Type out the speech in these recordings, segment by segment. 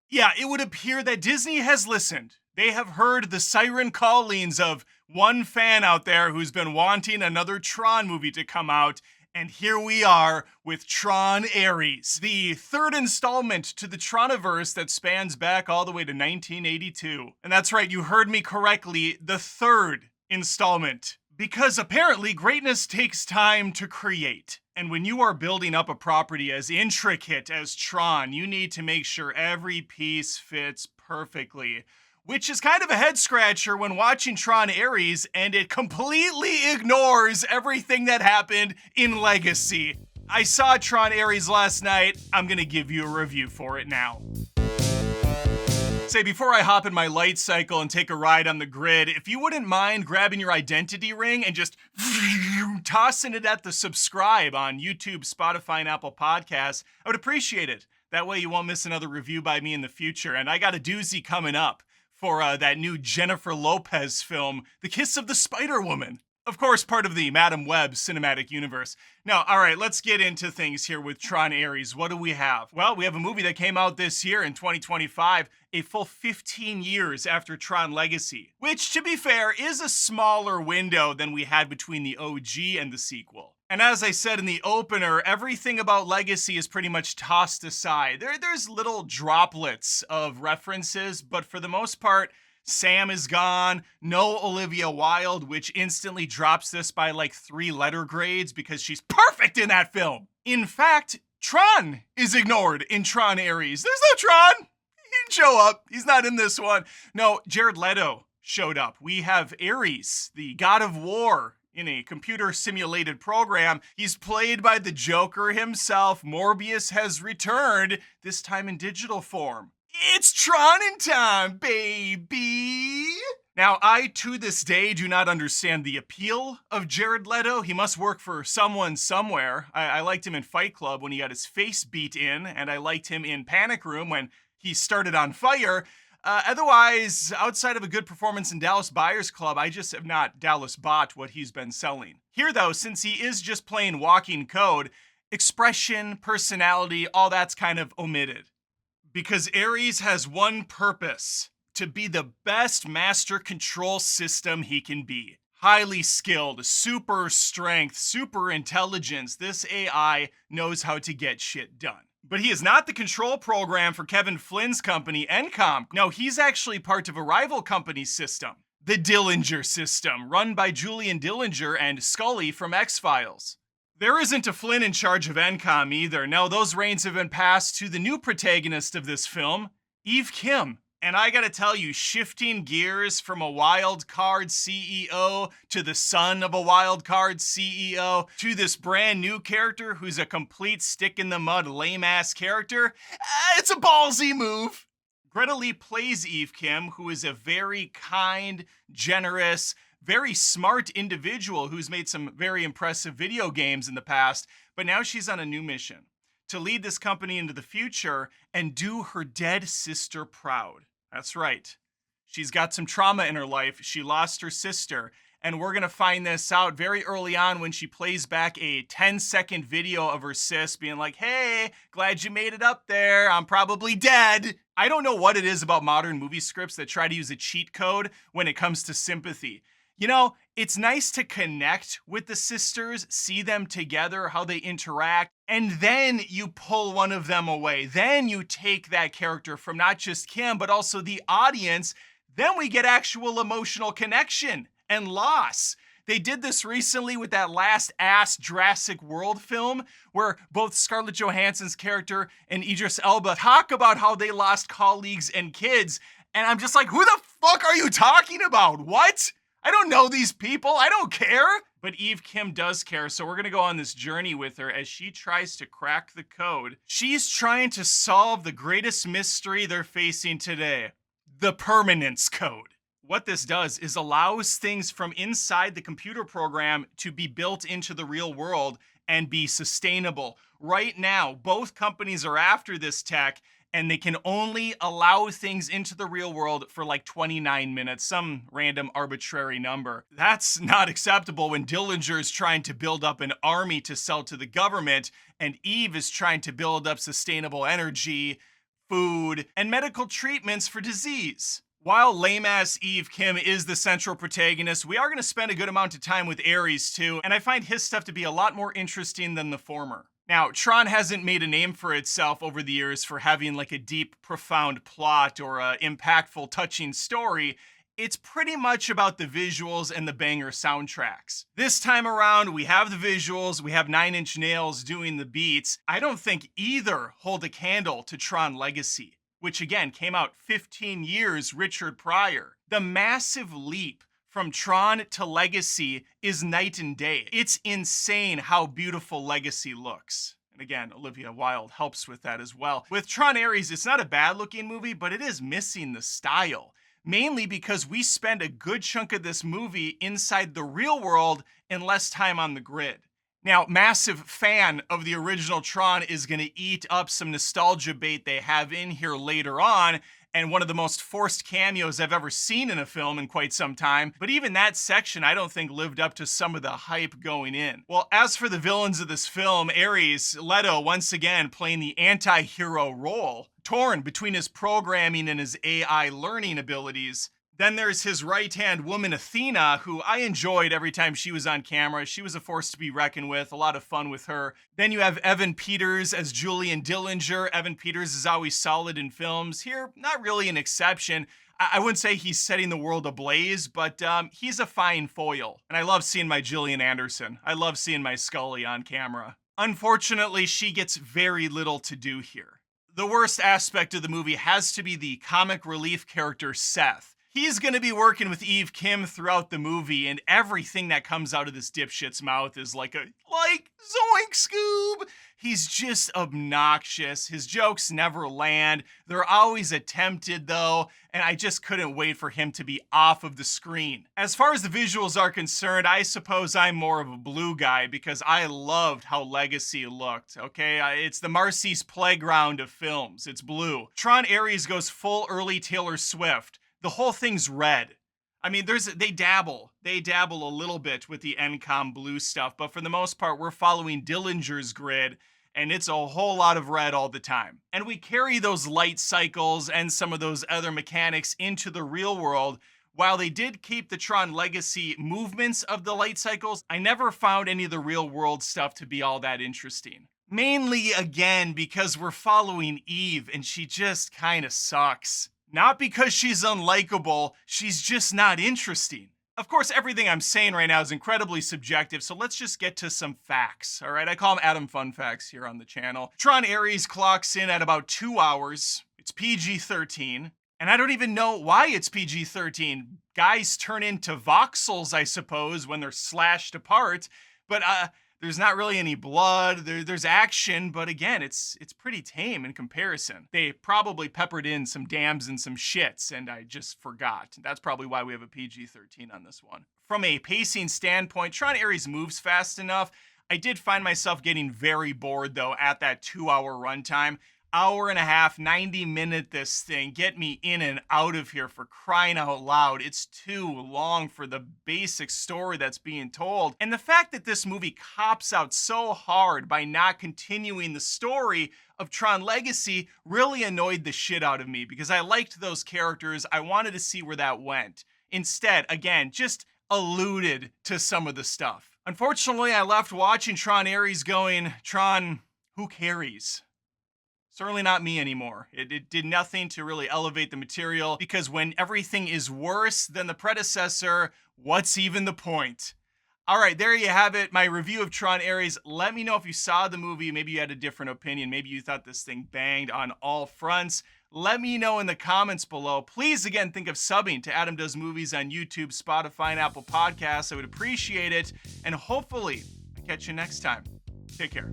Yeah, it would appear that Disney has listened. They have heard the siren callings of one fan out there who's been wanting another Tron movie to come out. And here we are with Tron Aries, the third installment to the Troniverse that spans back all the way to 1982. And that's right, you heard me correctly, the third installment. Because apparently greatness takes time to create. And when you are building up a property as intricate as Tron, you need to make sure every piece fits perfectly. Which is kind of a head scratcher when watching Tron Aries, and it completely ignores everything that happened in Legacy. I saw Tron Aries last night. I'm gonna give you a review for it now. Say, before I hop in my light cycle and take a ride on the grid, if you wouldn't mind grabbing your identity ring and just tossing it at the subscribe on YouTube, Spotify, and Apple Podcasts, I would appreciate it. That way you won't miss another review by me in the future. And I got a doozy coming up for that new Jennifer Lopez film, The Kiss of the Spider-Woman. Of course, part of the Madam Web cinematic universe. Now, all right, let's get into things here with Tron Aries. What do we have? Well, we have a movie that came out this year in 2025, a full 15 years after Tron Legacy, which, to be fair, is a smaller window than we had between the OG and the sequel. And as I said in the opener, everything about Legacy is pretty much tossed aside. There's little droplets of references, but for the most part, Sam is gone, no Olivia Wilde, which instantly drops this by like 3 letter grades because she's perfect in that film. In fact, Tron is ignored in Tron Aries. There's no Tron. He didn't show up. He's not in this one. No, Jared Leto showed up. We have Aries, the god of war, in a computer simulated program. He's played by the Joker himself. Morbius has returned, this time in digital form. It's Tron in time, baby! Now, I, to this day, do not understand the appeal of Jared Leto. He must work for someone somewhere. I liked him in Fight Club when he got his face beat in, and I liked him in Panic Room when he started on fire. Otherwise, outside of a good performance in Dallas Buyers Club, I just have not Dallas bought what he's been selling. Here, though, since he is just playing walking code, expression, personality, all that's kind of omitted. Because Aries has one purpose: to be the best master control system he can be. Highly skilled, super strength, super intelligence. This AI knows how to get shit done. But he is not the control program for Kevin Flynn's company, Encom. No, he's actually part of a rival company's system, the Dillinger system, run by Julian Dillinger and Scully from X-Files. There isn't a Flynn in charge of Encom either. No, those reins have been passed to the new protagonist of this film, Eve Kim. And I gotta tell you, shifting gears from a wild card CEO to the son of a wild card CEO to this brand new character who's a complete stick in the mud lame ass character, it's a ballsy move. Greta Lee plays Eve Kim, who is a very kind, generous, very smart individual who's made some very impressive video games in the past, but now she's on a new mission to lead this company into the future and do her dead sister proud. That's right. She's got some trauma in her life. She lost her sister, and we're gonna find this out very early on when she plays back a 10-second video of her sis being like, "Hey, glad you made it up there. I'm probably dead." I don't know what it is about modern movie scripts that try to use a cheat code when it comes to sympathy. You know, it's nice to connect with the sisters, see them together, how they interact, and then you pull one of them away. Then you take that character from not just Kim, but also the audience. Then we get actual emotional connection and loss. They did this recently with that last ass Jurassic World film, where both Scarlett Johansson's character and Idris Elba talk about how they lost colleagues and kids. And I'm just like, who the fuck are you talking about? What? I don't know these people. I don't care. But Eve Kim does care, so we're going to go on this journey with her as she tries to crack the code. She's trying to solve the greatest mystery they're facing today, the permanence code. What this does is allows things from inside the computer program to be built into the real world and be sustainable. Right now, both companies are after this tech, and they can only allow things into the real world for like 29 minutes, some random arbitrary number. That's not acceptable when Dillinger is trying to build up an army to sell to the government, and Eve is trying to build up sustainable energy food, and medical treatments for disease. While lame-ass Eve Kim is the central protagonist, we are going to spend a good amount of time with Aries too, and I find his stuff to be a lot more interesting than the former. Now, Tron hasn't made a name for itself over the years for having like a deep, profound plot or a impactful, touching story. It's pretty much about the visuals and the banger soundtracks. This time around, we have the visuals, we have Nine Inch Nails doing the beats. I don't think either hold a candle to Tron Legacy, which again came out 15 years Richard prior. The massive leap from Tron to Legacy is night and day. It's insane how beautiful Legacy looks. And again, Olivia Wilde helps with that as well. With Tron Aries, it's not a bad looking movie, but it is missing the style. Mainly because we spend a good chunk of this movie inside the real world and less time on the grid. Now, massive fan of the original Tron is going to eat up some nostalgia bait they have in here later on, and one of the most forced cameos I've ever seen in a film in quite some time. But even that section, I don't think lived up to some of the hype going in. Well, as for the villains of this film, Aries, Leto, once again playing the anti-hero role, torn between his programming and his AI learning abilities. Then there's his right-hand woman, Athena, who I enjoyed every time she was on camera. She was a force to be reckoned with, a lot of fun with her. Then you have Evan Peters as Julian Dillinger. Evan Peters is always solid in films. Here, not really an exception. I wouldn't say he's setting the world ablaze, but he's a fine foil. And I love seeing my Gillian Anderson. I love seeing my Scully on camera. Unfortunately, she gets very little to do here. The worst aspect of the movie has to be the comic relief character, Seth. He's going to be working with Eve Kim throughout the movie, and everything that comes out of this dipshit's mouth is like Zoink Scoob! He's just obnoxious. His jokes never land. They're always attempted, though, and I just couldn't wait for him to be off of the screen. As far as the visuals are concerned, I suppose I'm more of a blue guy because I loved how Legacy looked, okay? It's the Marcy's playground of films. It's blue. Tron Aries goes full early Taylor Swift. The whole thing's red. I mean, they dabble a little bit with the NCOM blue stuff, but for the most part, we're following Dillinger's grid, and it's a whole lot of red all the time. And we carry those light cycles and some of those other mechanics into the real world. While they did keep the Tron Legacy movements of the light cycles, I never found any of the real world stuff to be all that interesting. Mainly, again, because we're following Eve, and she just kind of sucks. Not because she's unlikable, she's just not interesting. Of course, everything I'm saying right now is incredibly subjective, so let's just get to some facts, all right? I call them Adam Fun Facts here on the channel. Tron Aries clocks in at about 2 hours. It's PG-13, and I don't even know why it's PG-13. Guys turn into voxels, I suppose, when they're slashed apart, but there's not really any blood. There's action, but again, it's pretty tame in comparison. They probably peppered in some dams and some shits, and I just forgot. That's probably why we have a PG-13 on this one. From a pacing standpoint, Tron Aries moves fast enough. I did find myself getting very bored, though, at that 2-hour runtime. Hour and a half, 90-minute this thing. Get me in and out of here, for crying out loud. It's too long for the basic story that's being told. And the fact that this movie cops out so hard by not continuing the story of Tron Legacy really annoyed the shit out of me because I liked those characters. I wanted to see where that went. Instead, again, just alluded to some of the stuff. Unfortunately, I left watching Tron Aries going, Tron, who carries? Certainly not me anymore. It did nothing to really elevate the material because when everything is worse than the predecessor, what's even the point? All right, there you have it. My review of Tron Aries. Let me know if you saw the movie. Maybe you had a different opinion. Maybe you thought this thing banged on all fronts. Let me know in the comments below. Please, again, think of subbing to Adam Does Movies on YouTube, Spotify, and Apple Podcasts. I would appreciate it. And hopefully, I catch you next time. Take care.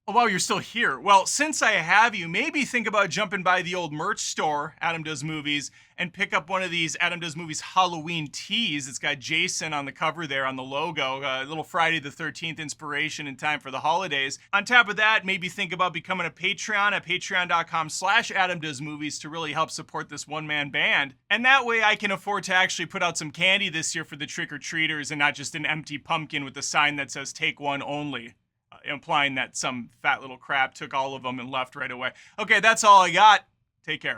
Oh, wow, you're still here. Well, since I have you, maybe think about jumping by the old merch store, Adam Does Movies, and pick up one of these Adam Does Movies Halloween tees. It's got Jason on the cover there on the logo, a little Friday the 13th inspiration in time for the holidays. On top of that, maybe think about becoming a Patreon at patreon.com/AdamDoesMovies to really help support this one-man band. And that way I can afford to actually put out some candy this year for the trick-or-treaters and not just an empty pumpkin with a sign that says "Take one only." implying that some fat little crap took all of them and left right away. Okay, that's all I got. Take care.